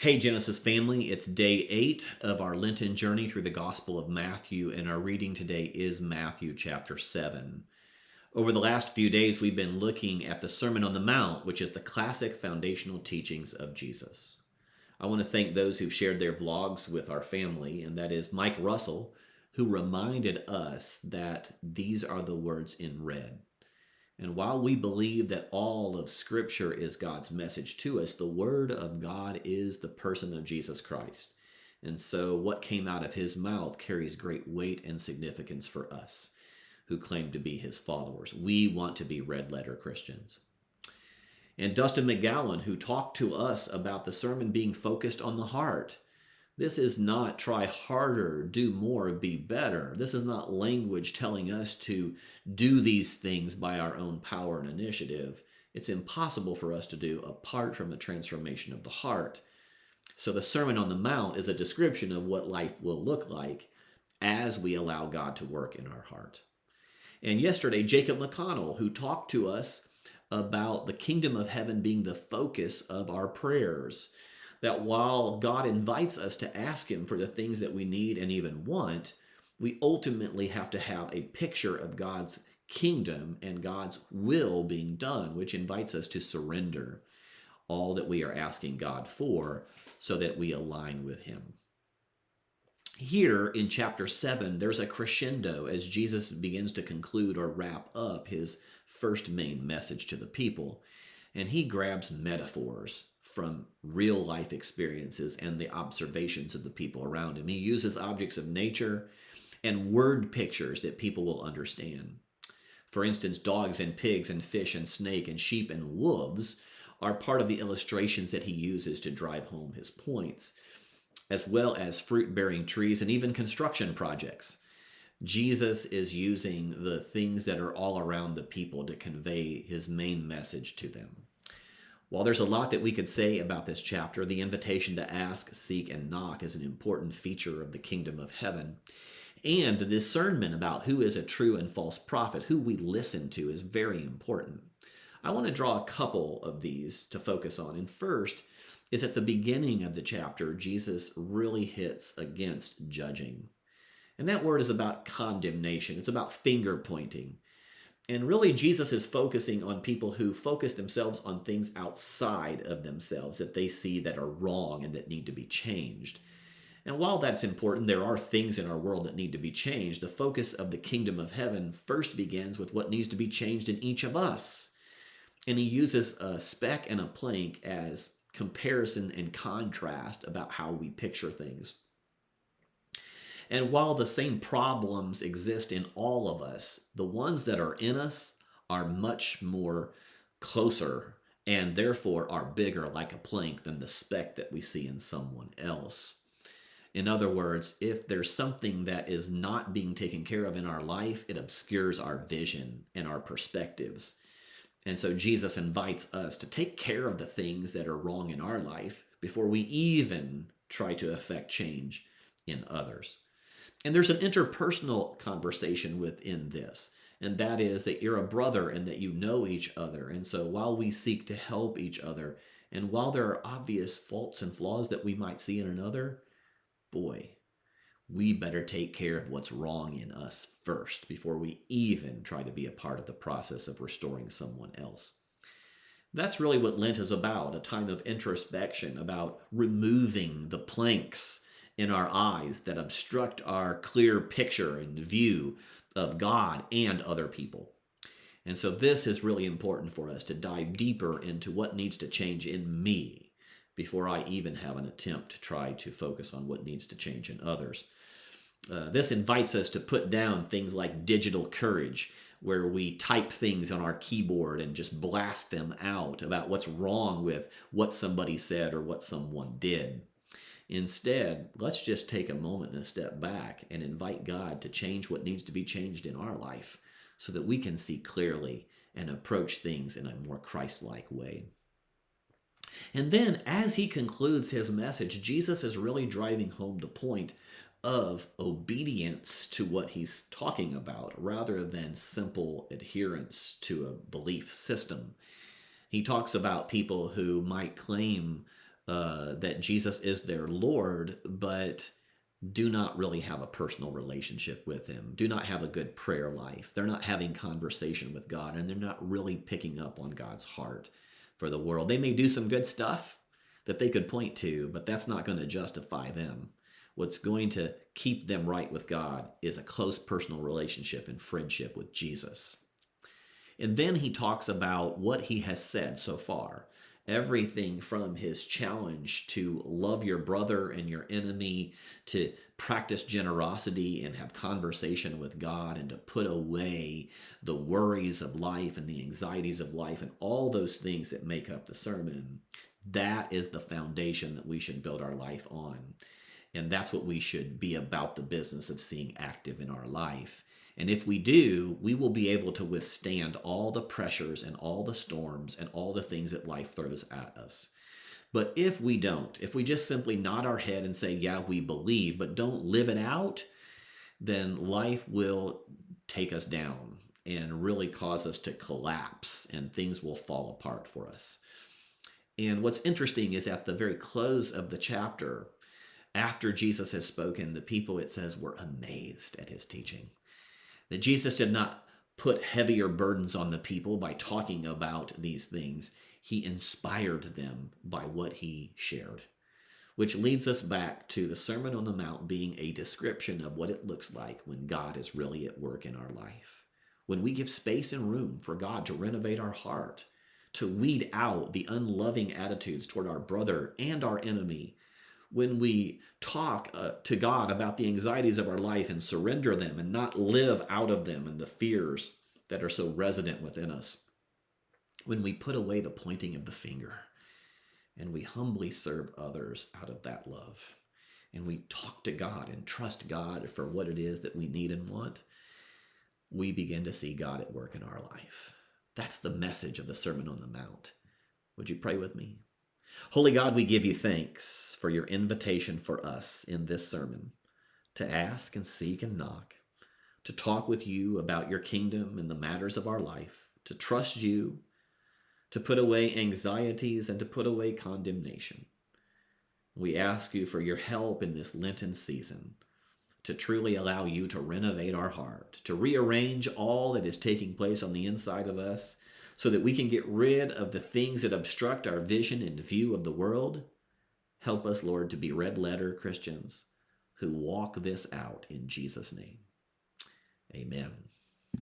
Hey, Genesis family, it's day 8 of our Lenten journey through the Gospel of Matthew, and our reading today is Matthew chapter 7. Over the last few days, we've been looking at the Sermon on the Mount, which is the classic foundational teachings of Jesus. I want to thank those who've shared their vlogs with our family, and that is Mike Russell, who reminded us that these are the words in red. And while we believe that all of Scripture is God's message to us, the Word of God is the person of Jesus Christ. And so what came out of his mouth carries great weight and significance for us who claim to be his followers. We want to be red letter Christians. And Dustin McGowan, who talked to us about the sermon being focused on the heart. This is not try harder, do more, be better. This is not language telling us to do these things by our own power and initiative. It's impossible for us to do apart from the transformation of the heart. So the Sermon on the Mount is a description of what life will look like as we allow God to work in our heart. And yesterday, Jacob McConnell, who talked to us about the kingdom of heaven being the focus of our prayers. That while God invites us to ask him for the things that we need and even want, we ultimately have to have a picture of God's kingdom and God's will being done, which invites us to surrender all that we are asking God for so that we align with him. Here in chapter 7, there's a crescendo as Jesus begins to conclude or wrap up his first main message to the people. And he grabs metaphors from real life experiences and the observations of the people around him. He uses objects of nature and word pictures that people will understand. For instance, dogs and pigs and fish and snake and sheep and wolves are part of the illustrations that he uses to drive home his points, as well as fruit-bearing trees and even construction projects. Jesus is using the things that are all around the people to convey his main message to them. While there's a lot that we could say about this chapter, the invitation to ask, seek, and knock is an important feature of the kingdom of heaven. And the discernment about who is a true and false prophet, who we listen to, is very important. I want to draw a couple of these to focus on. And first is at the beginning of the chapter, Jesus really hits against judging. And that word is about condemnation. It's about finger pointing. And really, Jesus is focusing on people who focus themselves on things outside of themselves that they see that are wrong and that need to be changed. And while that's important, there are things in our world that need to be changed. The focus of the kingdom of heaven first begins with what needs to be changed in each of us. And he uses a speck and a plank as comparison and contrast about how we picture things. And while the same problems exist in all of us, the ones that are in us are much more closer and therefore are bigger like a plank than the speck that we see in someone else. In other words, if there's something that is not being taken care of in our life, it obscures our vision and our perspectives. And so Jesus invites us to take care of the things that are wrong in our life before we even try to affect change in others. And there's an interpersonal conversation within this, and that is that you're a brother and that you know each other. And so while we seek to help each other, and while there are obvious faults and flaws that we might see in another, boy, we better take care of what's wrong in us first before we even try to be a part of the process of restoring someone else. That's really what Lent is about, a time of introspection, about removing the planks in our eyes that obstruct our clear picture and view of God and other people. And so this is really important for us to dive deeper into what needs to change in me before I even have an attempt to try to focus on what needs to change in others. This invites us to put down things like digital courage, where we type things on our keyboard and just blast them out about what's wrong with what somebody said or what someone did. Instead, let's just take a moment and a step back and invite God to change what needs to be changed in our life so that we can see clearly and approach things in a more Christ-like way. And then as he concludes his message, Jesus is really driving home the point of obedience to what he's talking about rather than simple adherence to a belief system. He talks about people who might claim that Jesus is their Lord, but do not really have a personal relationship with him, do not have a good prayer life. They're not having conversation with God, and they're not really picking up on God's heart for the world. They may do some good stuff that they could point to, but that's not going to justify them. What's going to keep them right with God is a close personal relationship and friendship with Jesus. And then he talks about what he has said so far. Everything from his challenge to love your brother and your enemy, to practice generosity and have conversation with God, and to put away the worries of life and the anxieties of life and all those things that make up the sermon. That is the foundation that we should build our life on. And that's what we should be about the business of seeing active in our life. And if we do, we will be able to withstand all the pressures and all the storms and all the things that life throws at us. But if we don't, if we just simply nod our head and say, yeah, we believe, but don't live it out, then life will take us down and really cause us to collapse, and things will fall apart for us. And what's interesting is at the very close of the chapter, after Jesus has spoken, the people, it says, were amazed at his teaching. That Jesus did not put heavier burdens on the people by talking about these things. He inspired them by what he shared, which leads us back to the Sermon on the Mount being a description of what it looks like when God is really at work in our life. When we give space and room for God to renovate our heart, to weed out the unloving attitudes toward our brother and our enemy, when we talk to God about the anxieties of our life and surrender them and not live out of them and the fears that are so resident within us, when we put away the pointing of the finger and we humbly serve others out of that love, and we talk to God and trust God for what it is that we need and want, we begin to see God at work in our life. That's the message of the Sermon on the Mount. Would you pray with me? Holy God, we give you thanks for your invitation for us in this sermon to ask and seek and knock, to talk with you about your kingdom and the matters of our life, to trust you, to put away anxieties and to put away condemnation. We ask you for your help in this Lenten season to truly allow you to renovate our heart, to rearrange all that is taking place on the inside of us, so that we can get rid of the things that obstruct our vision and view of the world. Help us, Lord, to be red-letter Christians who walk this out in Jesus' name. Amen.